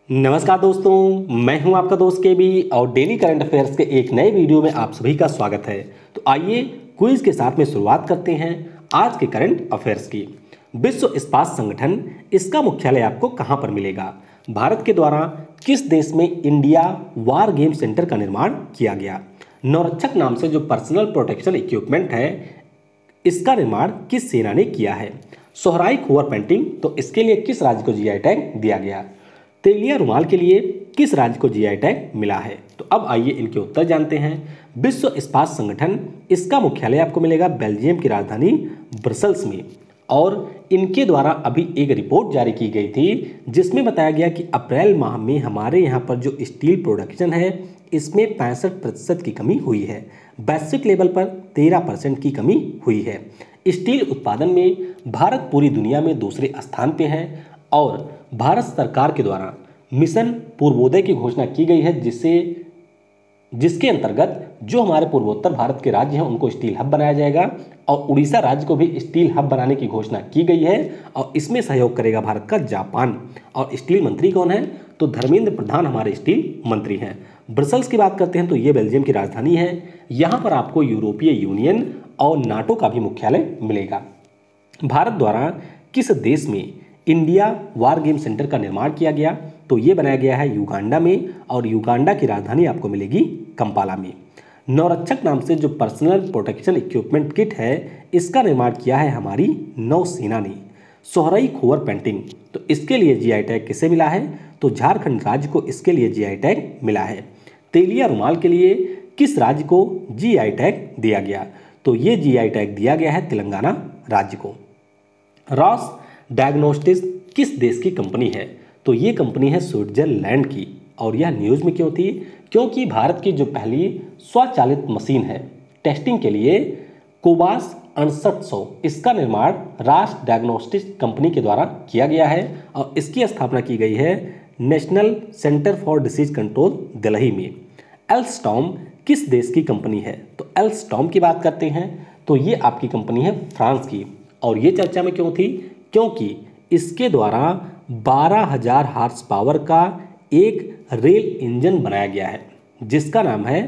नमस्कार दोस्तों, मैं हूं आपका दोस्त केबी और डेली करंट अफेयर्स के एक नए वीडियो में आप सभी का स्वागत है। तो आइए क्विज के साथ में शुरुआत करते हैं आज के करंट अफेयर्स की। विश्व इस्पात संगठन, इसका मुख्यालय आपको कहां पर मिलेगा? भारत के द्वारा किस देश में इंडिया वार गेम सेंटर का निर्माण किया गया? नौरक्षक नाम से जो पर्सनल प्रोटेक्शन इक्विपमेंट है, इसका निर्माण किस सेना ने किया है? सोहराई खोवर पेंटिंग, तो इसके लिए किस राज्य को जीआई टैग दिया गया? तेलिया रुमाल के लिए किस राज्य को जीआई टैग मिला है? तो अब आइए इनके उत्तर जानते हैं। विश्व इस्पात संगठन, इसका मुख्यालय आपको मिलेगा बेल्जियम की राजधानी ब्रसल्स में। और इनके द्वारा अभी एक रिपोर्ट जारी की गई थी जिसमें बताया गया कि अप्रैल माह में हमारे यहाँ पर जो स्टील प्रोडक्शन है, इसमें 65% की कमी हुई है। वैश्विक लेवल पर 13% की कमी हुई है। स्टील उत्पादन में भारत पूरी दुनिया में दूसरे स्थान पे है और भारत सरकार के द्वारा मिशन पूर्वोदय की घोषणा की गई है, जिसके अंतर्गत जो हमारे पूर्वोत्तर भारत के राज्य हैं उनको स्टील हब बनाया जाएगा और उड़ीसा राज्य को भी स्टील हब बनाने की घोषणा की गई है और इसमें सहयोग करेगा भारत का जापान। और स्टील मंत्री कौन है? तो धर्मेंद्र प्रधान हमारे स्टील मंत्री हैं। ब्रसल्स की बात करते हैं तो ये बेल्जियम की राजधानी है। यहाँ पर आपको यूरोपीय यूनियन और नाटो का भी मुख्यालय मिलेगा। भारत द्वारा किस देश में इंडिया वार गेम सेंटर का निर्माण किया गया? तो ये बनाया गया है युगांडा में और युगांडा की राजधानी आपको मिलेगी कंपाला में। नौरक्षक नाम से जो पर्सनल प्रोटेक्शन इक्विपमेंट किट है, इसका निर्माण किया है हमारी नौसेना ने। सोहराई खोवर पेंटिंग, तो इसके लिए जीआई टैग किसे मिला है? तो झारखंड राज्य को इसके लिए जीआई टैग मिला है। तेलिया रुमाल के लिए किस राज्य को जीआई टैग दिया गया? तो ये जीआई टैग दिया गया है तेलंगाना राज्य को। रॉस डायग्नोस्टिक्स किस देश की कंपनी है? तो ये कंपनी है स्विट्जरलैंड की। और यह न्यूज़ में क्यों थी? क्योंकि भारत की जो पहली स्वचालित मशीन है टेस्टिंग के लिए, कोबास 6800, इसका निर्माण रास डायग्नोस्टिक्स कंपनी के द्वारा किया गया है और इसकी स्थापना की गई है national centre for disease control Delhi में। एल्स्टॉम किस देश की कंपनी है? तो एल्स्टॉम की बात करते हैं तो ये आपकी कंपनी है फ्रांस की। और ये चर्चा में क्यों थी? क्योंकि इसके द्वारा 12,000 हार्स पावर का एक रेल इंजन बनाया गया है जिसका नाम है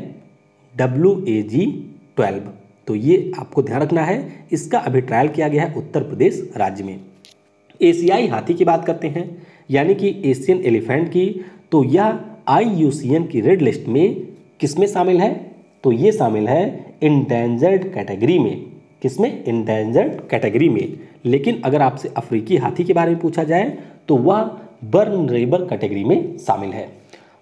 WAG-12। तो ये आपको ध्यान रखना है, इसका अभी ट्रायल किया गया है उत्तर प्रदेश राज्य में। एशियाई हाथी की बात करते हैं यानी कि एशियन एलिफेंट की, तो यह IUCN की रेड लिस्ट में किसमें शामिल है? तो ये शामिल है इंडेंजर्ड कैटेगरी में। किसमें? इंडेंजर्ड कैटेगरी में। लेकिन अगर आपसे अफ्रीकी हाथी के बारे में पूछा जाए तो वह वल्नरेबल कैटेगरी में शामिल है।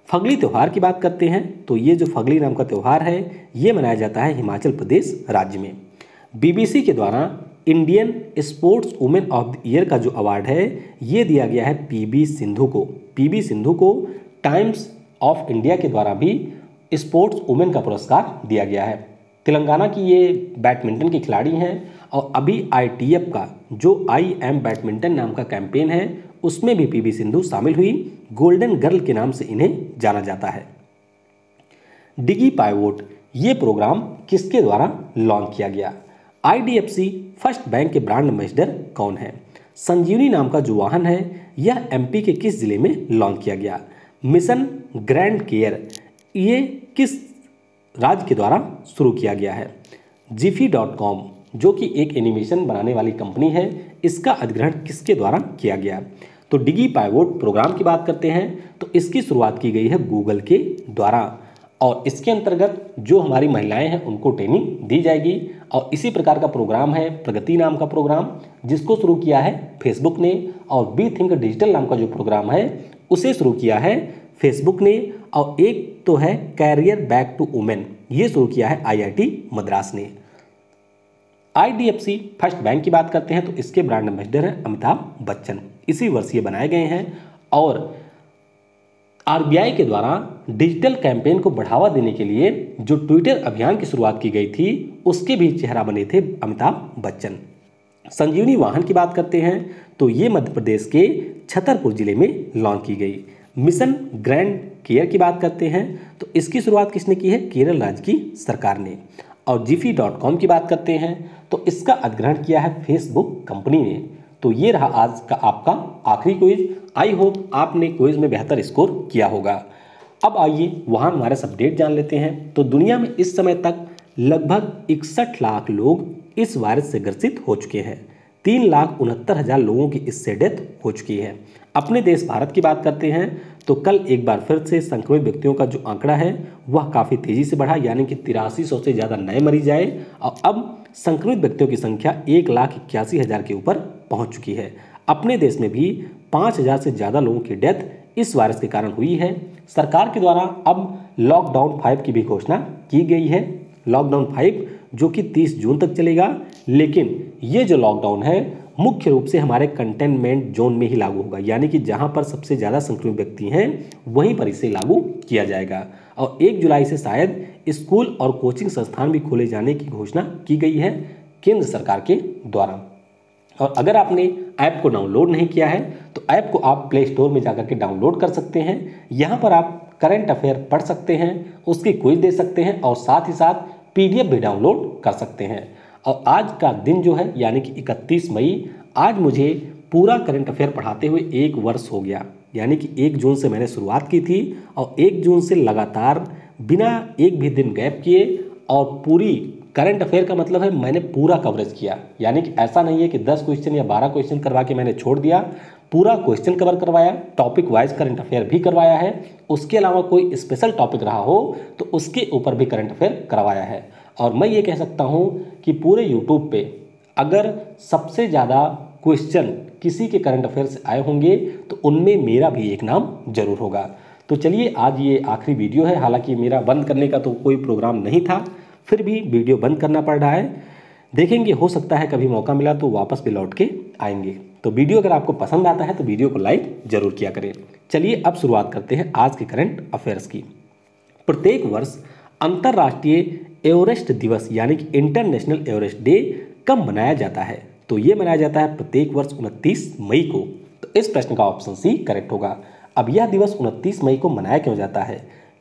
फगली त्यौहार की बात करते हैं तो ये जो फगली नाम का त्यौहार है, ये मनाया जाता है हिमाचल प्रदेश राज्य में। BBC के द्वारा Indian sports women of the year का जो अवार्ड है, ये दिया गया है PB सिंधु को। PB सिंधु को टाइम्स ऑफ इंडिया के द्वारा भी स्पोर्ट्स वुमेन का पुरस्कार दिया गया है। तेलंगाना की ये बैडमिंटन की खिलाड़ी हैं और अभी ITF का जो I Am बैडमिंटन नाम का कैंपेन है, उसमें भी PB सिंधु शामिल हुई। गोल्डन गर्ल के नाम से इन्हें जाना जाता है। डिगी पाइवोट, ये प्रोग्राम किसके द्वारा लॉन्च किया गया? IDFC फर्स्ट बैंक के ब्रांड एम्बेसडर कौन है? संजीवनी नाम का जो वाहन है, यह MP के किस जिले में लॉन्च किया गया? मिशन ग्रैंड केयर, ये किस राज्य के द्वारा शुरू किया गया है? jiffy.com, जो कि एक एनिमेशन बनाने वाली कंपनी है, इसका अधिग्रहण किसके द्वारा किया गया? तो डिगी पाइवोट प्रोग्राम की बात करते हैं तो इसकी शुरुआत की गई है गूगल के द्वारा और इसके अंतर्गत जो हमारी महिलाएं हैं उनको ट्रेनिंग दी जाएगी। और इसी प्रकार का प्रोग्राम है प्रगति नाम का प्रोग्राम, जिसको शुरू किया है फेसबुक ने। और बी थिंक डिजिटल नाम का जो प्रोग्राम है, उसे शुरू किया है फेसबुक ने। और एक तो है कैरियर बैक टू वुमेन, ये शुरू किया है IIT मद्रास ने। IDFC फर्स्ट बैंक की बात करते हैं तो इसके ब्रांड एम्बेसडर हैं अमिताभ बच्चन। इसी वर्ष ये बनाए गए हैं। और RBI के द्वारा डिजिटल कैंपेन को बढ़ावा देने के लिए जो ट्विटर अभियान की शुरुआत की गई थी, उसके भी चेहरा बने थे अमिताभ बच्चन। संजीवनी वाहन की बात करते हैं तो ये मध्य प्रदेश के छतरपुर जिले में लॉन्च की गई। मिशन ग्रैंड केयर की बात करते हैं तो इसकी शुरुआत किसने की है? केरल राज्य की सरकार ने। और jiffy.com की बात करते हैं तो इसका अधिग्रहण किया है फेसबुक कंपनी ने। तो ये रहा आज का आपका आखिरी क्विज। आई होप आपने क्विज में बेहतर स्कोर किया होगा। अब आइए वहाँ हमारे अपडेट जान लेते हैं। तो दुनिया में इस समय तक लगभग 61 लाख लोग इस वायरस से ग्रसित हो चुके हैं। 3,69,000 लोगों की इससे डेथ हो चुकी है। अपने देश भारत की बात करते हैं तो कल एक बार फिर से संक्रमित व्यक्तियों का जो आंकड़ा है वह काफ़ी तेज़ी से बढ़ा, यानी कि 8300 से ज़्यादा नए मरीज आए और अब संक्रमित व्यक्तियों की संख्या 1,81,000 के ऊपर पहुंच चुकी है। अपने देश में भी 5,000 से ज़्यादा लोगों की डेथ इस वायरस के कारण हुई है। सरकार के द्वारा अब लॉकडाउन 5 की भी घोषणा की गई है। लॉकडाउन 5 जो कि 30 जून तक चलेगा, लेकिन ये जो लॉकडाउन है मुख्य रूप से हमारे कंटेनमेंट जोन में ही लागू होगा, यानी कि जहां पर सबसे ज़्यादा संक्रमित व्यक्ति हैं वहीं पर इसे लागू किया जाएगा। और 1 जुलाई से शायद स्कूल और कोचिंग संस्थान भी खोले जाने की घोषणा की गई है केंद्र सरकार के द्वारा। और अगर आपने ऐप को डाउनलोड नहीं किया है तो ऐप को आप प्ले स्टोर में जाकर के डाउनलोड कर सकते हैं। यहाँ पर आप करंट अफेयर पढ़ सकते हैं, उसकी क्विज दे सकते हैं और साथ ही साथ PDF भी डाउनलोड कर सकते हैं। और आज का दिन जो है यानी कि 31 मई, आज मुझे पूरा करंट अफेयर पढ़ाते हुए 1 वर्ष हो गया, यानी कि 1 जून से मैंने शुरुआत की थी और 1 जून से लगातार बिना एक भी दिन गैप किए और पूरी करंट अफेयर का मतलब है मैंने पूरा कवरेज किया। यानी कि ऐसा नहीं है कि 10 क्वेश्चन या 12 क्वेश्चन करवा के मैंने छोड़ दिया, पूरा क्वेश्चन कवर करवाया, टॉपिक वाइज करंट अफेयर भी करवाया है। उसके अलावा कोई स्पेशल टॉपिक रहा हो तो उसके ऊपर भी करंट अफेयर करवाया है। और मैं ये कह सकता हूँ कि पूरे यूट्यूब पे अगर सबसे ज़्यादा क्वेश्चन किसी के करंट अफेयर से आए होंगे तो उनमें मेरा भी एक नाम जरूर होगा। तो चलिए आज ये आखिरी वीडियो है, हालांकि मेरा बंद करने का तो कोई प्रोग्राम नहीं था, फिर भी वीडियो बंद करना पड़ रहा है। देखेंगे, हो सकता है कभी मौका मिला तो वापस भी लौट के आएंगे। तो वीडियो अगर आपको पसंद आता है तो वीडियो को लाइक जरूर किया करें। चलिए अब शुरुआत करते हैं आज के करंट अफेयर्स की। प्रत्येक वर्ष अंतर्राष्ट्रीय एवरेस्ट दिवस यानी कि इंटरनेशनल एवरेस्ट डे कब मनाया जाता है? तो ये मनाया जाता है प्रत्येक वर्ष 29 मई को। तो इस प्रश्न का ऑप्शन सी करेक्ट होगा। अब यह दिवस 29 मई को मनाया क्यों जाता है?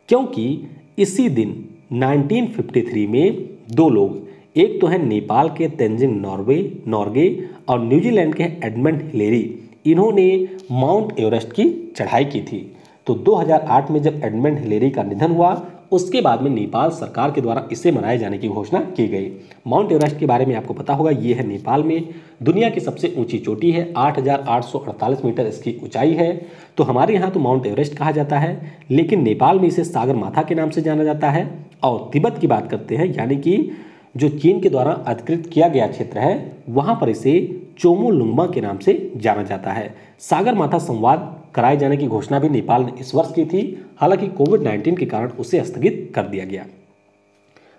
क्योंकि इसी दिन 1953 में 2 लोग, एक तो है नेपाल के तेंजिंग नॉर्गे और न्यूजीलैंड के एडमंड हिलेरी, इन्होंने माउंट एवरेस्ट की चढ़ाई की थी। तो 2008 में जब एडमंड हिलेरी का निधन हुआ उसके बाद में नेपाल सरकार के द्वारा इसे मनाए जाने की घोषणा की गई। माउंट एवरेस्ट के बारे में आपको पता होगा, ये है नेपाल में, दुनिया की सबसे ऊंची चोटी है, 8,848 मीटर इसकी ऊंचाई है। तो हमारे यहाँ तो माउंट एवरेस्ट कहा जाता है, लेकिन नेपाल में इसे सागर माथा के नाम से जाना जाता है। और तिब्बत की बात करते हैं, यानी कि जो चीन के द्वारा अधिकृत किया गया क्षेत्र है वहाँ पर इसे चोमोलुंगमा के नाम से जाना जाता है। सागर माथा संवाद कराए जाने की घोषणा भी नेपाल ने इस वर्ष की थी, हालांकि कोविड-19 के कारण उसे स्थगित कर दिया गया।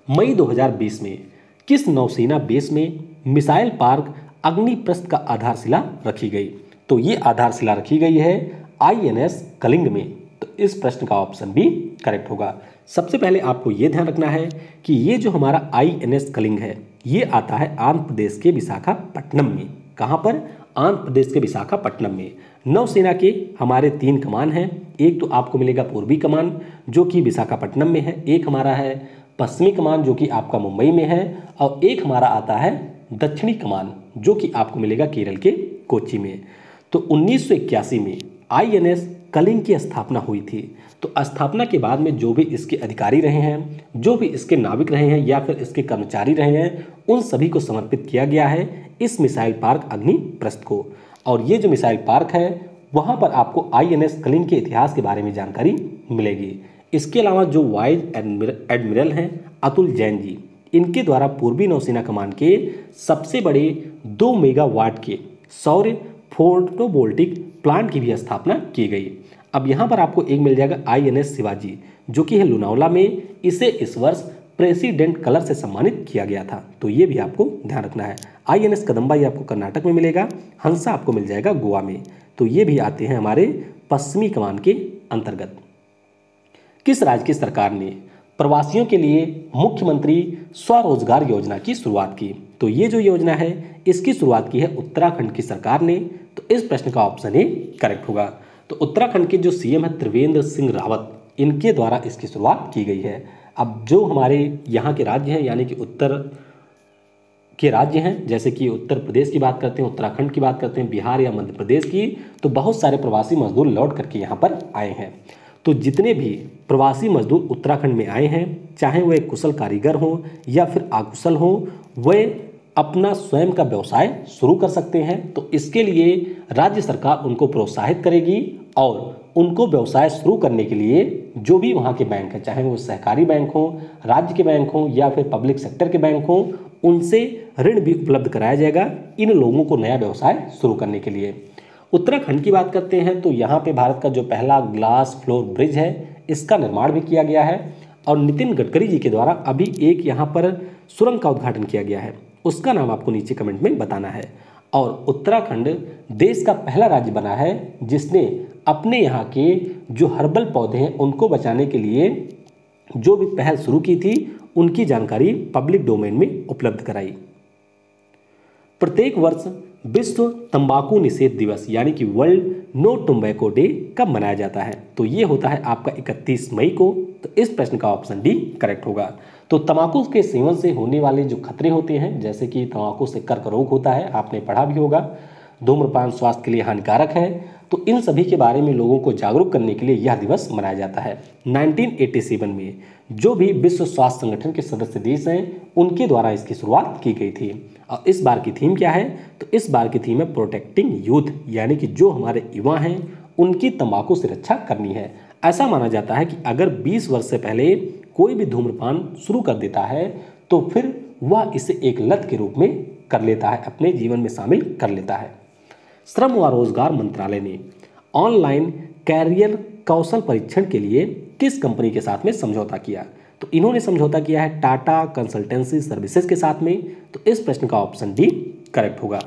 मई 2020 में किस नौसेना बेस में मिसाइल पार्क अग्निप्रस्थ का आधारशिला रखी गई? तो ये आधारशिला रखी गई है INS कलिंग में। तो इस प्रश्न का ऑप्शन भी करेक्ट होगा। सबसे पहले आपको ये ध्यान रखना है कि ये जो हमारा INS कलिंग है ये आता है आंध्र प्रदेश के विशाखापट्टनम में। कहाँ पर? आंध्र प्रदेश के विशाखापट्टनम में। नौसेना के हमारे 3 कमान हैं। एक तो आपको मिलेगा पूर्वी कमान जो कि विशाखापट्टनम में है, एक हमारा है पश्चिमी कमान जो कि आपका मुंबई में है, और एक हमारा आता है दक्षिणी कमान जो कि आपको मिलेगा केरल के कोच्चि में। तो 1981 में INS कलिंग की स्थापना हुई थी। तो स्थापना के बाद में जो भी इसके अधिकारी रहे हैं, जो भी इसके नाविक रहे हैं या फिर इसके कर्मचारी रहे हैं, उन सभी को समर्पित किया गया है इस मिसाइल पार्क अग्निप्रस्थ को। और ये जो मिसाइल पार्क है वहाँ पर आपको INS कलिंग के इतिहास के बारे में जानकारी मिलेगी। इसके अलावा जो वाइस एडमिरल हैं अतुल जैन जी, इनके द्वारा पूर्वी नौसेना कमान के सबसे बड़े 2 मेगावाट के सौर फोटोवोल्टिक प्लांट की भी स्थापना की गई। अब यहाँ पर आपको एक मिल जाएगा INS शिवाजी जो कि है लोनावला में। इसे इस वर्ष प्रेसिडेंट कलर से सम्मानित किया गया था। तो ये भी आपको ध्यान रखना है। INS कदम्बा ये आपको कर्नाटक में मिलेगा, हंसा आपको मिल जाएगा गोवा में। तो ये भी आते हैं हमारे पश्चिमी कमान के अंतर्गत। किस राज्य की सरकार ने प्रवासियों के लिए मुख्यमंत्री स्वरोजगार योजना की शुरुआत की? तो ये जो योजना है इसकी शुरुआत की है उत्तराखंड की सरकार ने। तो इस प्रश्न का ऑप्शन ए करेक्ट होगा। तो उत्तराखंड के जो CM है त्रिवेंद्र सिंह रावत, इनके द्वारा इसकी शुरुआत की गई है। अब जो हमारे यहाँ के राज्य हैं यानी कि उत्तर के राज्य हैं, जैसे कि उत्तर प्रदेश की बात करते हैं, उत्तराखंड की बात करते हैं, बिहार या मध्य प्रदेश की, तो बहुत सारे प्रवासी मजदूर लौट करके यहाँ पर आए हैं। तो जितने भी प्रवासी मजदूर उत्तराखंड में आए हैं, चाहे वह कुशल कारीगर हों या फिर अकुशल हों, वे अपना स्वयं का व्यवसाय शुरू कर सकते हैं। तो इसके लिए राज्य सरकार उनको प्रोत्साहित करेगी और उनको व्यवसाय शुरू करने के लिए जो भी वहाँ के बैंक हैं, चाहे वो सहकारी बैंक हों, राज्य के बैंक हों या फिर पब्लिक सेक्टर के बैंक हों, उनसे ऋण भी उपलब्ध कराया जाएगा इन लोगों को नया व्यवसाय शुरू करने के लिए। उत्तराखंड की बात करते हैं तो यहाँ पे भारत का जो पहला ग्लास फ्लोर ब्रिज है, इसका निर्माण भी किया गया है और नितिन गडकरी जी के द्वारा अभी एक यहाँ पर सुरंग का उद्घाटन किया गया है, उसका नाम आपको नीचे कमेंट में बताना है। और उत्तराखंड देश का पहला राज्य बना है जिसने अपने यहाँ के जो हर्बल पौधे हैं उनको बचाने के लिए जो भी पहल शुरू की थी, उनकी जानकारी पब्लिक डोमेन में उपलब्ध कराई। प्रत्येक वर्ष विश्व तंबाकू निषेध दिवस यानी कि वर्ल्ड नो टोबैको डे कब मनाया जाता है? तो ये होता है आपका 31 मई को। तो इस प्रश्न का ऑप्शन डी करेक्ट होगा। तो तंबाकू के सेवन से होने वाले जो खतरे होते हैं, जैसे कि तंबाकू से कर्क रोग होता है, आपने पढ़ा भी होगा, धूम्रपान स्वास्थ्य के लिए हानिकारक है, तो इन सभी के बारे में लोगों को जागरूक करने के लिए यह दिवस मनाया जाता है। 1987 में जो भी विश्व स्वास्थ्य संगठन के सदस्य देश हैं, उनके द्वारा इसकी शुरुआत की गई थी। और इस बार की थीम क्या है? तो इस बार की थीम है प्रोटेक्टिंग यूथ, यानी कि जो हमारे युवा हैं उनकी तंबाकू से रक्षा करनी है। ऐसा माना जाता है कि अगर 20 वर्ष से पहले कोई भी धूम्रपान शुरू कर देता है तो फिर वह इसे एक लत के रूप में कर लेता है, अपने जीवन में शामिल कर लेता है। श्रम व रोजगार मंत्रालय ने ऑनलाइन कैरियर कौशल परीक्षण के लिए किस कंपनी के साथ में समझौता किया? तो इन्होंने समझौता किया है टाटा कंसल्टेंसी सर्विसेज के साथ में। तो इस प्रश्न का ऑप्शन डी करेक्ट होगा।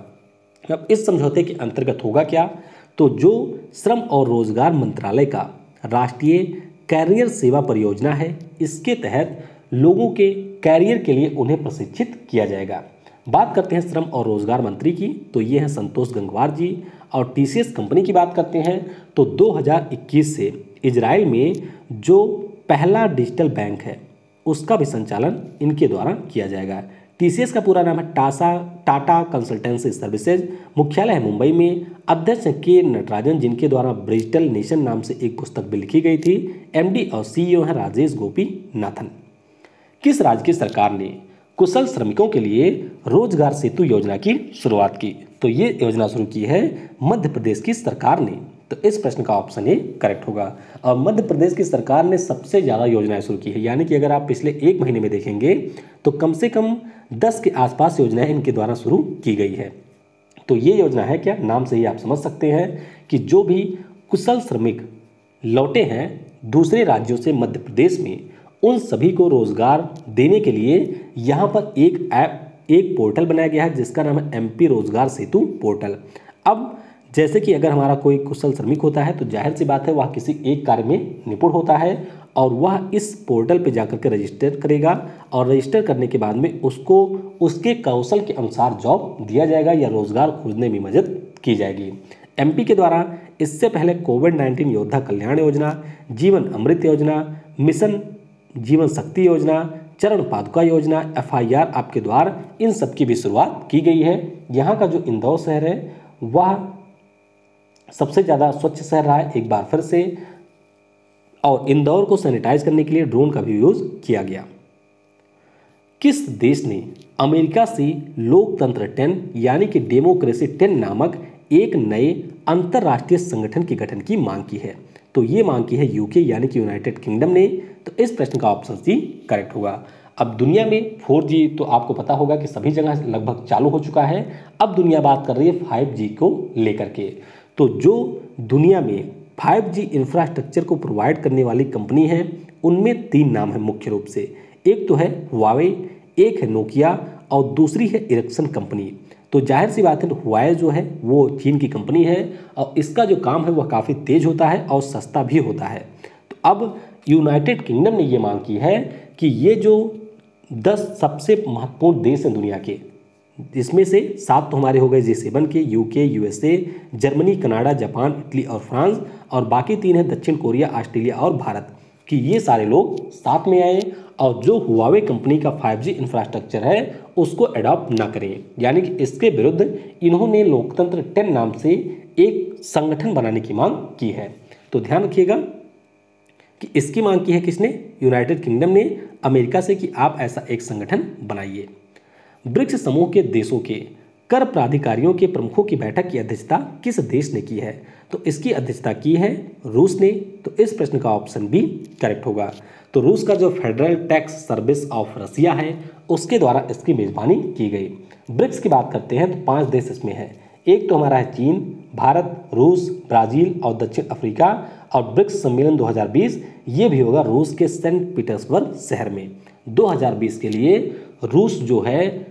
अब इस समझौते के अंतर्गत होगा क्या? तो जो श्रम और रोजगार मंत्रालय का राष्ट्रीय कैरियर सेवा परियोजना है, इसके तहत लोगों के कैरियर के लिए उन्हें प्रशिक्षित किया जाएगा। बात करते हैं श्रम और रोजगार मंत्री की, तो ये हैं संतोष गंगवार जी। और टीसीएस कंपनी की बात करते हैं तो 2021 से इजराइल में जो पहला डिजिटल बैंक है उसका भी संचालन इनके द्वारा किया जाएगा। टीसीएस का पूरा नाम है टाटा कंसल्टेंसी सर्विसेज, मुख्यालय है मुंबई में। अध्यक्ष के नटराजन, जिनके द्वारा डिजिटल नेशन नाम से एक पुस्तक भी लिखी गई थी। एमडी और सीईओ हैं राजेश गोपीनाथन। किस राज्य की सरकार ने कुशल श्रमिकों के लिए रोजगार सेतु योजना की शुरुआत की? तो ये योजना शुरू की है मध्य प्रदेश की सरकार ने। तो इस प्रश्न का ऑप्शन ए करेक्ट होगा। और मध्य प्रदेश की सरकार ने सबसे ज़्यादा योजनाएं शुरू की है, यानी कि अगर आप पिछले 1 महीने में देखेंगे तो कम से कम 10 के आसपास योजनाएं इनके द्वारा शुरू की गई है। तो ये योजना है क्या? नाम से ही आप समझ सकते हैं कि जो भी कुशल श्रमिक लौटे हैं दूसरे राज्यों से मध्य प्रदेश में, उन सभी को रोजगार देने के लिए यहाँ पर एक पोर्टल बनाया गया है जिसका नाम है एमपी रोजगार सेतु पोर्टल। अब जैसे कि अगर हमारा कोई कुशल श्रमिक होता है तो जाहिर सी बात है वह किसी एक कार्य में निपुण होता है और वह इस पोर्टल पे जाकर के रजिस्टर करेगा और रजिस्टर करने के बाद में उसको उसके कौशल के अनुसार जॉब दिया जाएगा या रोजगार खोजने में मदद की जाएगी। एमपी के द्वारा इससे पहले कोविड-19 योद्धा कल्याण योजना, जीवन अमृत योजना, मिशन जीवन शक्ति योजना, चरण पादुका योजना, FIR आपके द्वार, इन सब की भी शुरुआत की गई है। यहाँ का जो इंदौर शहर है वह सबसे ज़्यादा स्वच्छ शहर रहा है एक बार फिर से, और इंदौर को सैनिटाइज करने के लिए ड्रोन का भी यूज किया गया। किस देश ने अमेरिका से लोकतंत्र 10 यानी कि डेमोक्रेसी 10 नामक एक नए अंतर्राष्ट्रीय संगठन के गठन की मांग की है? तो ये मांग की है यूके यानी कि यूनाइटेड किंगडम ने। तो इस प्रश्न का ऑप्शन सी करेक्ट होगा। अब दुनिया में 4G तो आपको पता होगा कि सभी जगह लगभग चालू हो चुका है। अब दुनिया बात कर रही है 5G को लेकर के। तो जो दुनिया में 5G इंफ्रास्ट्रक्चर को प्रोवाइड करने वाली कंपनी है उनमें 3 नाम है मुख्य रूप से। एक तो है हुआवे, एक है नोकिया और दूसरी है इरिक्सन कंपनी। तो जाहिर सी बात है हुआवे जो है वो चीन की कंपनी है और इसका जो काम है वह काफ़ी तेज होता है और सस्ता भी होता है। तो अब यूनाइटेड किंगडम ने ये मांग की है कि ये जो 10 सबसे महत्वपूर्ण देश हैं दुनिया के, इसमें से 7 तो हमारे हो गए G7 के, UK, USA, Germany, Canada, Japan, Italy और फ्रांस, और बाकी 3 हैं दक्षिण कोरिया, ऑस्ट्रेलिया और भारत। कि ये सारे लोग साथ में आए और जो हुआवे कंपनी का 5G इंफ्रास्ट्रक्चर है उसको अडॉप्ट ना करें। यानी कि इसके विरुद्ध इन्होंने लोकतंत्र 10 नाम से एक संगठन बनाने की मांग की है। तो ध्यान रखिएगा कि इसकी मांग की है किसने? यूनाइटेड किंगडम ने अमेरिका से कि आप ऐसा एक संगठन बनाइए। ब्रिक्स समूह के देशों के कर प्राधिकारियों के प्रमुखों की बैठक की अध्यक्षता किस देश ने की है? तो इसकी अध्यक्षता की है रूस ने। तो इस प्रश्न का ऑप्शन बी करेक्ट होगा। तो रूस का जो federal tax service of Russia है उसके द्वारा इसकी मेजबानी की गई। ब्रिक्स की बात करते हैं तो 5 देश इसमें है। एक तो हमारा है चीन, भारत, रूस, ब्राजील और दक्षिण अफ्रीका। और ब्रिक्स सम्मेलन 2020 ये भी होगा रूस के सेंट पीटर्सबर्ग शहर में। 2020 के लिए रूस जो है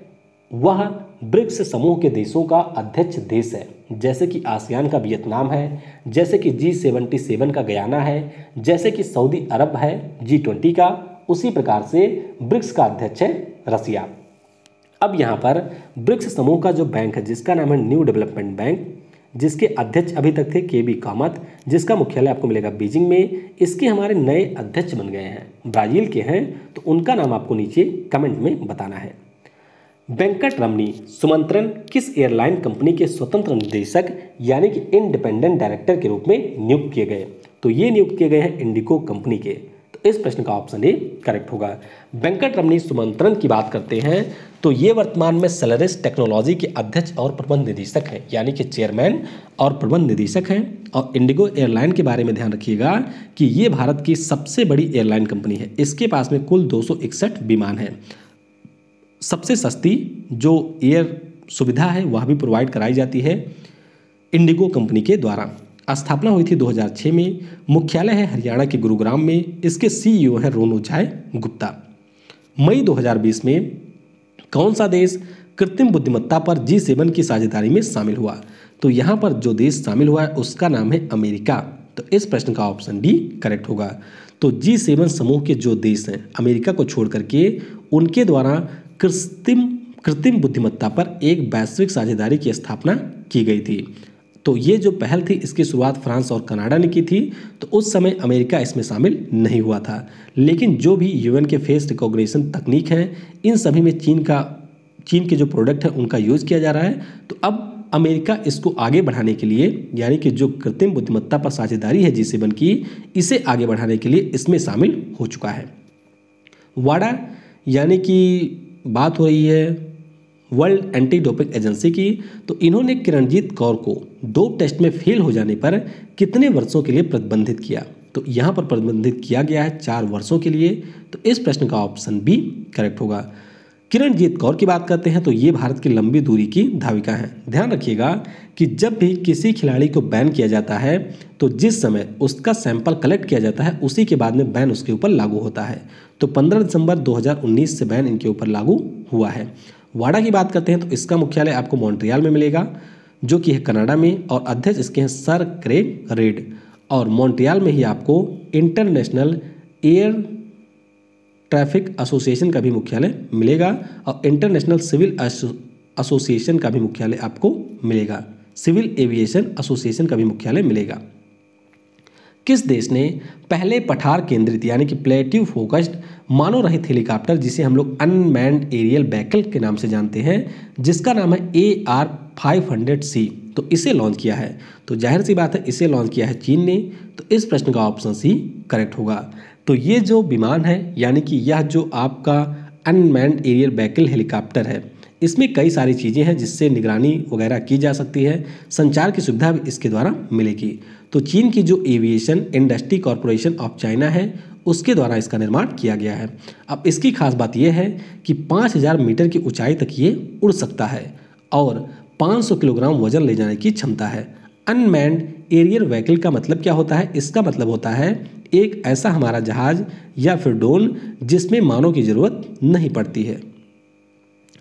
वह ब्रिक्स समूह के देशों का अध्यक्ष देश है। जैसे कि आसियान का वियतनाम है, जैसे कि G77 का गयाना है, जैसे कि सऊदी अरब है G20 का, उसी प्रकार से ब्रिक्स का अध्यक्ष है रसिया। अब यहाँ पर ब्रिक्स समूह का जो बैंक है जिसका नाम है न्यू डेवलपमेंट बैंक, जिसके अध्यक्ष अभी तक थे KB कामत, जिसका मुख्यालय आपको मिलेगा बीजिंग में। इसके हमारे नए अध्यक्ष बन गए हैं, ब्राजील के हैं। तो उनका नाम आपको नीचे कमेंट में बताना है। वेंकट रमनी सुमंत्रन किस एयरलाइन कंपनी के स्वतंत्र निदेशक यानी कि इंडिपेंडेंट डायरेक्टर के रूप में नियुक्त किए गए? तो ये नियुक्त किए गए हैं इंडिगो कंपनी के। तो इस प्रश्न का ऑप्शन ए करेक्ट होगा। वेंकट रमनी सुमंत्रन की बात करते हैं तो ये वर्तमान में सेलेरिस टेक्नोलॉजी के अध्यक्ष और प्रबंध निदेशक हैं, यानी कि चेयरमैन और प्रबंध निदेशक हैं। और इंडिगो एयरलाइन के बारे में ध्यान रखिएगा कि ये भारत की सबसे बड़ी एयरलाइन कंपनी है। इसके पास में कुल 261 विमान हैं। सबसे सस्ती जो एयर सुविधा है वह भी प्रोवाइड कराई जाती है इंडिगो कंपनी के द्वारा। स्थापना हुई थी 2006 में। मुख्यालय है हरियाणा के गुरुग्राम में। इसके CEO हैं रोनोचाय गुप्ता। मई 2020 में कौन सा देश कृत्रिम बुद्धिमत्ता पर G7 की साझेदारी में शामिल हुआ? तो यहाँ पर जो देश शामिल हुआ है उसका नाम है अमेरिका। तो इस प्रश्न का ऑप्शन डी करेक्ट होगा। तो G7 समूह के जो देश हैं अमेरिका को छोड़ करके उनके द्वारा कृत्रिम बुद्धिमत्ता पर एक वैश्विक साझेदारी की स्थापना की गई थी। तो ये जो पहल थी इसकी शुरुआत फ्रांस और कनाडा ने की थी। तो उस समय अमेरिका इसमें शामिल नहीं हुआ था। लेकिन जो भी UN के फेस रिकॉग्निशन तकनीक हैं इन सभी में चीन के जो प्रोडक्ट है उनका यूज़ किया जा रहा है। तो अब अमेरिका इसको आगे बढ़ाने के लिए, यानी कि जो कृत्रिम बुद्धिमत्ता पर साझेदारी है G7 की, इसे आगे बढ़ाने के लिए इसमें शामिल हो चुका है। वाडा यानी कि बात हो रही है वर्ल्ड एंटी डोपिंग एजेंसी की। तो इन्होंने किरणजीत कौर को डोप टेस्ट में फेल हो जाने पर कितने वर्षों के लिए प्रतिबंधित किया? तो यहाँ पर प्रतिबंधित किया गया है 4 वर्षों के लिए। तो इस प्रश्न का ऑप्शन बी करेक्ट होगा। किरणजीत कौर की बात करते हैं तो ये भारत की लंबी दूरी की धाविका हैं। ध्यान रखिएगा कि जब भी किसी खिलाड़ी को बैन किया जाता है तो जिस समय उसका सैंपल कलेक्ट किया जाता है उसी के बाद में बैन उसके ऊपर लागू होता है। तो 15 दिसंबर 2019 से बैन इनके ऊपर लागू हुआ है। वाडा की बात करते हैं तो इसका मुख्यालय आपको मॉन्ट्रियल में मिलेगा जो कि है कनाडा में। और अध्यक्ष इसके हैं सर क्रेग रेड। और मॉन्ट्रियल में ही आपको इंटरनेशनल एयर ट्रैफिक एसोसिएशन का भी मुख्यालय मिलेगा और इंटरनेशनल सिविल एसोसिएशन का भी मुख्यालय आपको मिलेगा। सिविल एविएशन एसोसिएशन का भी मुख्यालय मिलेगा। किस देश ने पहले पठार केंद्रित यानी कि प्लेटिव फोकस्ड मानव रहित हेलीकॉप्टर, जिसे हम लोग अनमैन्ड एरियल व्हीकल के नाम से जानते हैं, जिसका नाम है AR-500C, तो इसे लॉन्च किया है? तो जाहिर सी बात है इसे लॉन्च किया है चीन ने। तो इस प्रश्न का ऑप्शन सी करेक्ट होगा। तो ये जो विमान है यानी कि यह जो आपका अनमैन्ड एरियल व्हीकल हेलीकॉप्टर है, इसमें कई सारी चीज़ें हैं जिससे निगरानी वगैरह की जा सकती है। संचार की सुविधा भी इसके द्वारा मिलेगी। तो चीन की जो aviation industry corporation of China है उसके द्वारा इसका निर्माण किया गया है। अब इसकी खास बात यह है कि 5000 मीटर की ऊंचाई तक ये उड़ सकता है और 500 किलोग्राम वजन ले जाने की क्षमता है। अनमैन्ड एरियल व्हीकल का मतलब क्या होता है? इसका मतलब होता है एक ऐसा हमारा जहाज या फिर ड्रोन जिसमें मानव की ज़रूरत नहीं पड़ती है।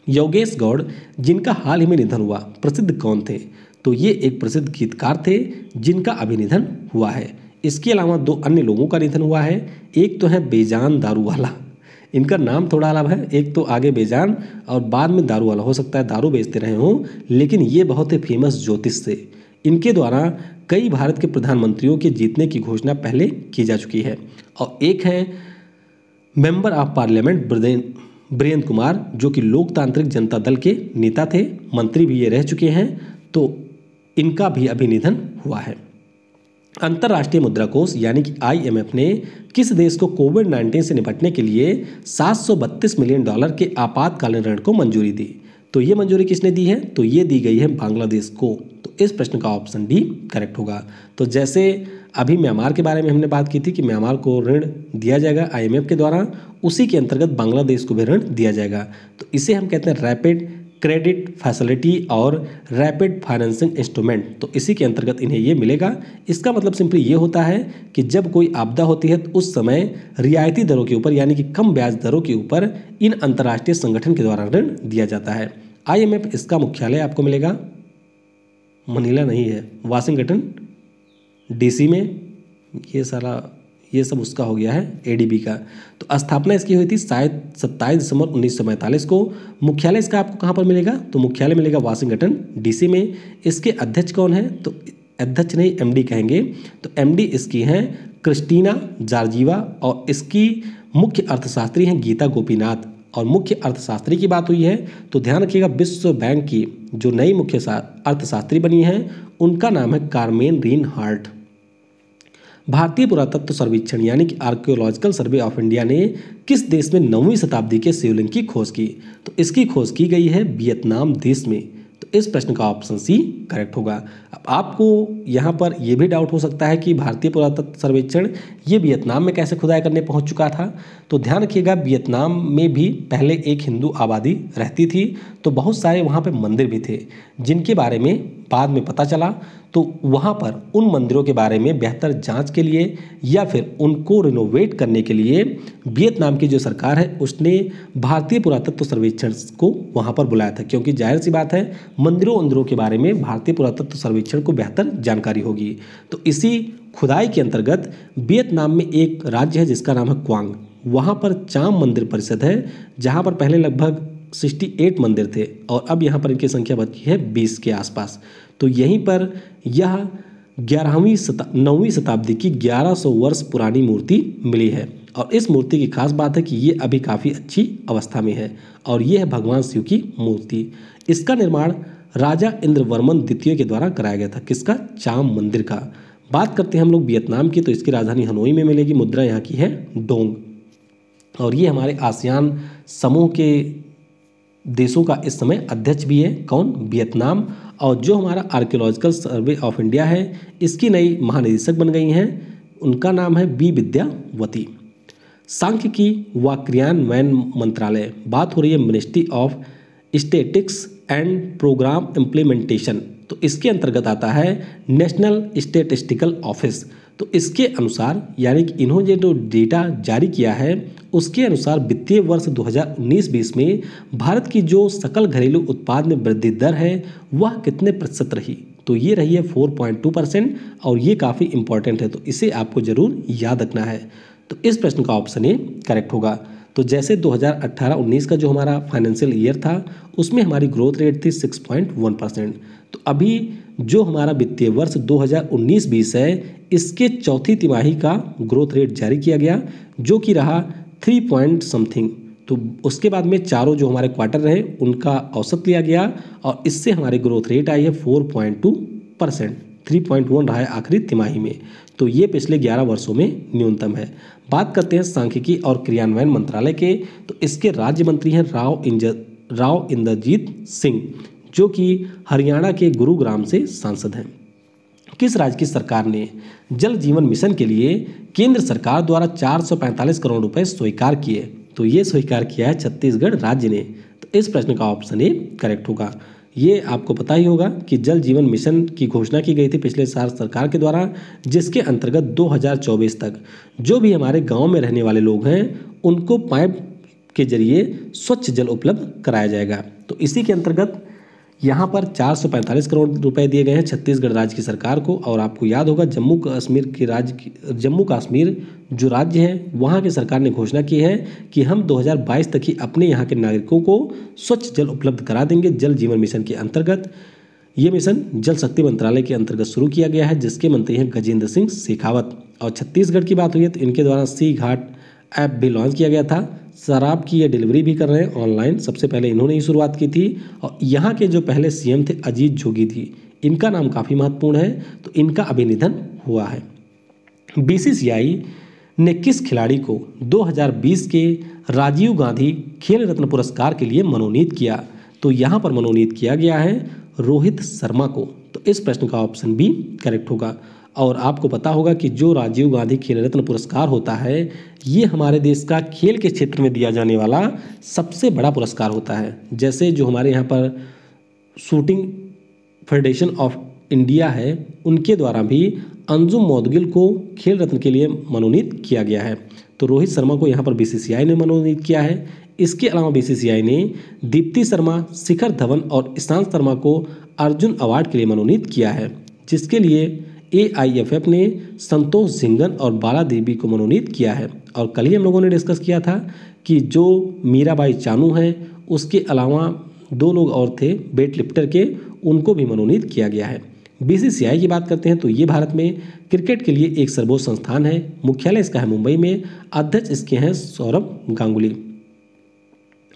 योगेश गौड़ जिनका हाल ही में निधन हुआ, प्रसिद्ध कौन थे? तो ये एक प्रसिद्ध गीतकार थे जिनका अभी निधन हुआ है। इसके अलावा 2 अन्य लोगों का निधन हुआ है। एक तो है बेजान दारूवाला, इनका नाम थोड़ा अलग है। एक तो आगे बेजान और बाद में दारूवाला, हो सकता है दारू बेचते रहे हों, लेकिन ये बहुत ही फेमस ज्योतिष थे। इनके द्वारा कई भारत के प्रधानमंत्रियों के जीतने की घोषणा पहले की जा चुकी है। और एक है member of parliament Virendra Kumar, जो कि लोकतांत्रिक जनता दल के नेता थे, मंत्री भी ये रह चुके हैं, तो इनका भी अभी निधन हुआ है। अंतर्राष्ट्रीय मुद्रा कोष यानी कि IMF ने किस देश को कोविड-19 से निपटने के लिए $732 मिलियन के आपातकालीन ऋण को मंजूरी दी? तो ये मंजूरी किसने दी है? तो ये दी गई है बांग्लादेश को। तो इस प्रश्न का ऑप्शन डी करेक्ट होगा। तो जैसे अभी म्यांमार के बारे में हमने बात की थी कि म्यांमार को ऋण दिया जाएगा IMF के द्वारा, उसी के अंतर्गत बांग्लादेश को भी ऋण दिया जाएगा। तो इसे हम कहते हैं रैपिड क्रेडिट फैसिलिटी और रैपिड फाइनेंसिंग इंस्ट्रूमेंट। तो इसी के अंतर्गत इन्हें ये मिलेगा। इसका मतलब सिंपली ये होता है कि जब कोई आपदा होती है तो उस समय रियायती दरों के ऊपर यानी कि कम ब्याज दरों के ऊपर इन अंतर्राष्ट्रीय संगठन के द्वारा ऋण दिया जाता है। IMF इसका मुख्यालय आपको मिलेगा, मनीला नहीं है, वाशिंगटन DC में। ये सब उसका हो गया है ADB का। तो स्थापना इसकी हुई थी शायद 27 दिसंबर 1945 को। मुख्यालय इसका आपको कहाँ पर मिलेगा? तो मुख्यालय मिलेगा वाशिंगटन DC में। इसके अध्यक्ष कौन है? तो अध्यक्ष नहीं, MD कहेंगे। तो MD इसकी हैं क्रिस्टीना जॉर्जिवा और इसकी मुख्य अर्थशास्त्री हैं गीता गोपीनाथ। और मुख्य अर्थशास्त्री की बात हुई है तो ध्यान रखिएगा, विश्व बैंक की जो नई मुख्य अर्थशास्त्री बनी हैं उनका नाम है कार्मेन रीनहार्ट। भारतीय पुरातत्व सर्वेक्षण यानी कि आर्कियोलॉजिकल सर्वे ऑफ इंडिया ने किस देश में 9वीं शताब्दी के शिवलिंग की खोज की? तो इसकी खोज की गई है वियतनाम देश में। तो इस प्रश्न का ऑप्शन सी करेक्ट होगा। अब आपको यहाँ पर यह भी डाउट हो सकता है कि भारतीय पुरातत्व सर्वेक्षण ये वियतनाम में कैसे खुदाई करने पहुँच चुका था? तो ध्यान रखिएगा, वियतनाम में भी पहले एक हिंदू आबादी रहती थी, तो बहुत सारे वहाँ पे मंदिर भी थे जिनके बारे में बाद में पता चला। तो वहाँ पर उन मंदिरों के बारे में बेहतर जांच के लिए या फिर उनको रिनोवेट करने के लिए वियतनाम की जो सरकार है उसने भारतीय पुरातत्व सर्वेक्षण को वहाँ पर बुलाया था, क्योंकि जाहिर सी बात है मंदिरों के बारे में भारतीय पुरातत्व सर्वेक्षण को बेहतर जानकारी होगी। तो इसी खुदाई के अंतर्गत वियतनाम में एक राज्य है जिसका नाम है क्वांग। वहाँ पर चाम मंदिर परिषद है जहाँ पर पहले लगभग 68 मंदिर थे और अब यहाँ पर इनकी संख्या बची है 20 के आसपास। तो यहीं पर यह 9वीं शताब्दी की 1100 वर्ष पुरानी मूर्ति मिली है। और इस मूर्ति की खास बात है कि ये अभी काफ़ी अच्छी अवस्था में है और ये है भगवान शिव की मूर्ति। इसका निर्माण राजा इंद्रवर्मन द्वितीय के द्वारा कराया गया था। किसका? चाम मंदिर का। बात करते हैं हम लोग वियतनाम की, तो इसकी राजधानी हनोई में मिलेगी। मुद्रा यहाँ की है डोंग और ये हमारे आसियान समूह के देशों का इस समय अध्यक्ष भी है। कौन? वियतनाम। और जो हमारा आर्कियोलॉजिकल सर्वे ऑफ इंडिया है इसकी नई महानिदेशक बन गई हैं, उनका नाम है बी विद्यावती। सांख्यिकी व क्रियान्वयन मंत्रालय, बात हो रही है ministry of statistics and programme implementation. तो इसके अंतर्गत आता है नेशनल स्टैटिस्टिकल ऑफिस। तो इसके अनुसार यानी कि इन्होंने जो डेटा जारी किया है उसके अनुसार वित्तीय वर्ष 2019-20 में भारत की जो सकल घरेलू उत्पाद में वृद्धि दर है वह कितने प्रतिशत रही? तो ये रही है 4.2% और ये काफ़ी इंपॉर्टेंट है, तो इसे आपको जरूर याद रखना है। तो इस प्रश्न का ऑप्शन ए करेक्ट होगा। तो जैसे 2018-19 का जो हमारा फाइनेंशियल ईयर था उसमें हमारी ग्रोथ रेट थी 6.1%। तो अभी जो हमारा वित्तीय वर्ष 2019-20 है इसके चौथी तिमाही का ग्रोथ रेट जारी किया गया जो कि रहा 3 पॉइंट समथिंग। तो उसके बाद में चारों जो हमारे क्वार्टर रहे उनका औसत लिया गया और इससे हमारी ग्रोथ रेट आई है 4.2%। 3.1 रहा है आखिरी तिमाही में। तो ये पिछले 11 वर्षों में न्यूनतम है। बात करते हैं सांख्यिकी और क्रियान्वयन मंत्रालय के, तो इसके राज्य मंत्री हैं राव इंद्रजीत सिंह जो कि हरियाणा के गुरुग्राम से सांसद हैं। किस राज्य की सरकार ने जल जीवन मिशन के लिए केंद्र सरकार द्वारा 445 करोड़ रुपए स्वीकार किए? तो ये स्वीकार किया है छत्तीसगढ़ राज्य ने। तो इस प्रश्न का ऑप्शन ए करेक्ट होगा। ये आपको पता ही होगा कि जल जीवन मिशन की घोषणा की गई थी पिछले साल सरकार के द्वारा, जिसके अंतर्गत 2024 तक जो भी हमारे गांव में रहने वाले लोग हैं उनको पाइप के जरिए स्वच्छ जल उपलब्ध कराया जाएगा। तो इसी के अंतर्गत यहाँ पर 445 करोड़ रुपए दिए गए हैं छत्तीसगढ़ राज्य की सरकार को। और आपको याद होगा जम्मू कश्मीर जो राज्य है वहाँ की सरकार ने घोषणा की है कि हम 2022 तक ही अपने यहाँ के नागरिकों को स्वच्छ जल उपलब्ध करा देंगे जल जीवन मिशन के अंतर्गत। ये मिशन जल शक्ति मंत्रालय के अंतर्गत शुरू किया गया है, जिसके मंत्री हैं गजेंद्र सिंह शेखावत। और छत्तीसगढ़ की बात हुई है तो इनके द्वारा सी घाट ऐप भी लॉन्च किया गया था। शराब की ये डिलीवरी भी कर रहे हैं ऑनलाइन, सबसे पहले इन्होंने ही शुरुआत की थी। और यहाँ के जो पहले सीएम थे अजीत जोगी थी, इनका नाम काफ़ी महत्वपूर्ण है, तो इनका अभी निधन हुआ है। बीसीसीआई ने किस खिलाड़ी को 2020 के राजीव गांधी खेल रत्न पुरस्कार के लिए मनोनीत किया? तो यहाँ पर मनोनीत किया गया है रोहित शर्मा को। तो इस प्रश्न का ऑप्शन बी करेक्ट होगा। और आपको पता होगा कि जो राजीव गांधी खेल रत्न पुरस्कार होता है, ये हमारे देश का खेल के क्षेत्र में दिया जाने वाला सबसे बड़ा पुरस्कार होता है। जैसे जो हमारे यहाँ पर शूटिंग फेडरेशन ऑफ इंडिया है, उनके द्वारा भी अंजुम मौदगिल को खेल रत्न के लिए मनोनीत किया गया है। तो रोहित शर्मा को यहाँ पर बीसीसीआई ने मनोनीत किया है। इसके अलावा बीसीसीआई ने दीप्ति शर्मा, शिखर धवन और ईशांत शर्मा को अर्जुन अवार्ड के लिए मनोनीत किया है, जिसके लिए AIFF ने संतोष झिंगन और बाला देवी को मनोनीत किया है। और कल ही हम लोगों ने डिस्कस किया था कि जो मीराबाई चानू हैं, उसके अलावा 2 लोग और थे वेट लिफ्टर के, उनको भी मनोनीत किया गया है। बीसीसीआई की बात करते हैं तो ये भारत में क्रिकेट के लिए एक सर्वोच्च संस्थान है। मुख्यालय इसका है मुंबई में। अध्यक्ष इसके हैं सौरभ गांगुली।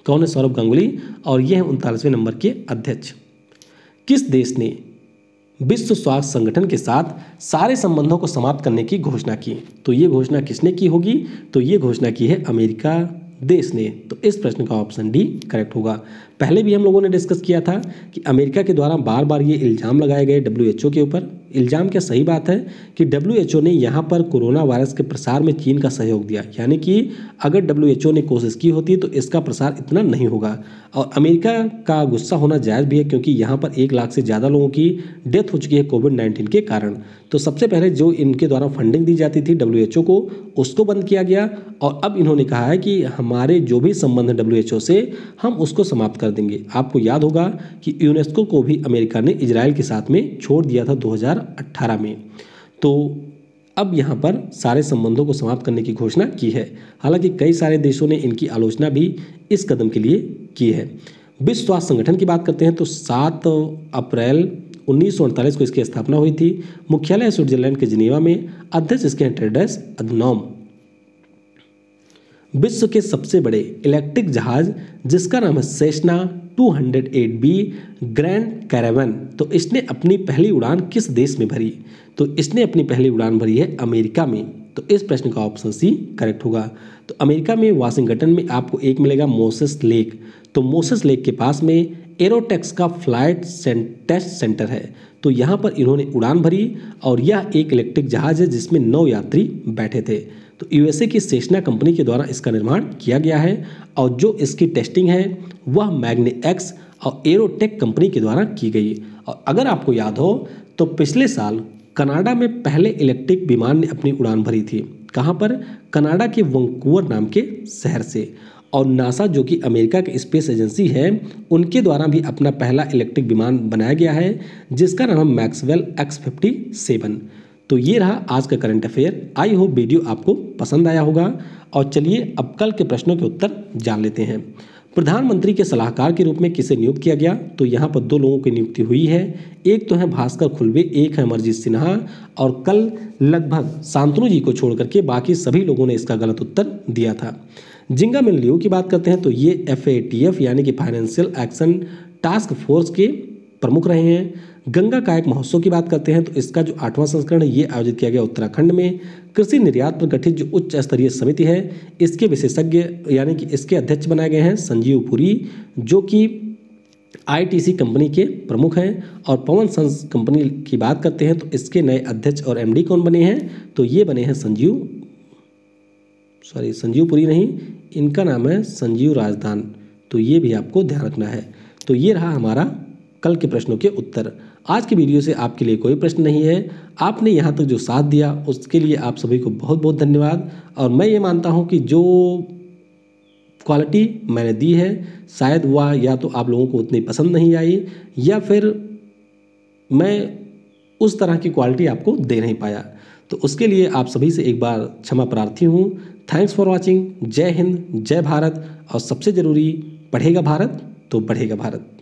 कौन है सौरभ गांगुली? और ये हैं 39वें नंबर के अध्यक्ष। किस देश ने विश्व स्वास्थ्य संगठन के साथ सारे संबंधों को समाप्त करने की घोषणा की? तो ये घोषणा किसने की होगी? तो ये घोषणा की है अमेरिका देश ने। तो इस प्रश्न का ऑप्शन डी करेक्ट होगा। पहले भी हम लोगों ने डिस्कस किया था कि अमेरिका के द्वारा बार बार ये इल्ज़ाम लगाए गए WHO के ऊपर। इल्ज़ाम क्या, सही बात है कि WHO ने यहाँ पर कोरोना वायरस के प्रसार में चीन का सहयोग दिया, यानी कि अगर WHO ने कोशिश की होती तो इसका प्रसार इतना नहीं होगा। और अमेरिका का गुस्सा होना जायज़ भी है, क्योंकि यहाँ पर 1 लाख से ज़्यादा लोगों की डेथ हो चुकी है कोविड-19 के कारण। तो सबसे पहले जो इनके द्वारा फंडिंग दी जाती थी WHO को, उसको बंद किया गया। और अब इन्होंने कहा है कि हमारे जो भी संबंध है WHO से, हम उसको समाप्त कर देंगे। आपको याद होगा कि यूनेस्को को भी अमेरिका ने इजराइल के साथ में छोड़ दिया था 2018 में। तो अब यहाँ पर सारे संबंधों को समाप्त करने की घोषणा की है। हालांकि कई सारे देशों ने इनकी आलोचना भी इस कदम के लिए की है। विश्व स्वास्थ्य संगठन की बात करते हैं तो 7 अप्रैल 1948 को इसकी स्थापना हुई थी। मुख्यालय स्विट्जरलैंड के जिनेवा में। अध्यक्ष इसके हैं टेड्रस अधनॉम। विश्व के सबसे बड़े इलेक्ट्रिक जहाज जिसका नाम है सेस्ना 208B ग्रैंड कैरावन, तो इसने अपनी पहली उड़ान किस देश में भरी? तो इसने अपनी पहली उड़ान भरी है अमेरिका में। तो इस प्रश्न का ऑप्शन सी करेक्ट होगा। तो अमेरिका में वाशिंगटन में आपको एक मिलेगा मोसेस लेक। तो मोसेस लेक के पास में एरोटेक्स का फ्लाइट टेस्ट सेंटर है। तो यहाँ पर इन्होंने उड़ान भरी और यह एक इलेक्ट्रिक जहाज है जिसमें 9 यात्री बैठे थे। तो USA की सेस्ना कंपनी के द्वारा इसका निर्माण किया गया है और जो इसकी टेस्टिंग है वह मैग्नीएक्स और एरोटेक कंपनी के द्वारा की गई। और अगर आपको याद हो तो पिछले साल कनाडा में पहले इलेक्ट्रिक विमान ने अपनी उड़ान भरी थी। कहाँ पर? कनाडा के वैंकूवर नाम के शहर से। और नासा जो कि अमेरिका की स्पेस एजेंसी है, उनके द्वारा भी अपना पहला इलेक्ट्रिक विमान बनाया गया है जिसका नाम है मैक्सवेल X-57। तो ये रहा आज का current affair. I hope video आपको पसंद आया होगा। और चलिए अब कल के प्रश्नों के उत्तर जान लेते हैं। प्रधानमंत्री के सलाहकार के रूप में किसे नियुक्त किया गया? तो यहाँ पर 2 लोगों की नियुक्ति हुई है। एक तो है भास्कर खुल्बे, एक है अमरजीत सिन्हा। और कल लगभग शांतनु जी को छोड़ करके बाकी सभी लोगों ने इसका गलत उत्तर दिया था। जिंगा मिन लियू की बात करते हैं तो ये FATF यानी कि फाइनेंशियल एक्शन टास्क फोर्स के प्रमुख रहे हैं। गंगा कायक महोत्सव की बात करते हैं तो इसका जो 8वां संस्करण है ये आयोजित किया गया उत्तराखंड में। कृषि निर्यात पर गठित जो उच्च स्तरीय समिति है, इसके विशेषज्ञ यानी कि इसके अध्यक्ष बनाए गए हैं संजीव पुरी, जो कि ITC कंपनी के प्रमुख हैं। और पवन सन्स कंपनी की बात करते हैं तो इसके नए अध्यक्ष और MD कौन बने हैं? तो ये बने हैं संजीव पुरी नहीं, इनका नाम है संजीव राजदान। तो ये भी आपको ध्यान रखना है। तो ये रहा हमारा कल के प्रश्नों के उत्तर। आज की वीडियो से आपके लिए कोई प्रश्न नहीं है। आपने यहाँ तक जो साथ दिया उसके लिए आप सभी को बहुत बहुत धन्यवाद। और मैं ये मानता हूँ कि जो क्वालिटी मैंने दी है शायद वह या तो आप लोगों को उतनी पसंद नहीं आई या फिर मैं उस तरह की क्वालिटी आपको दे नहीं पाया। तो उसके लिए आप सभी से एक बार क्षमा प्रार्थी हूँ। Thanks for watching. जय हिंद, जय भारत। और सबसे ज़रूरी, पढ़ेगा भारत तो बढ़ेगा भारत।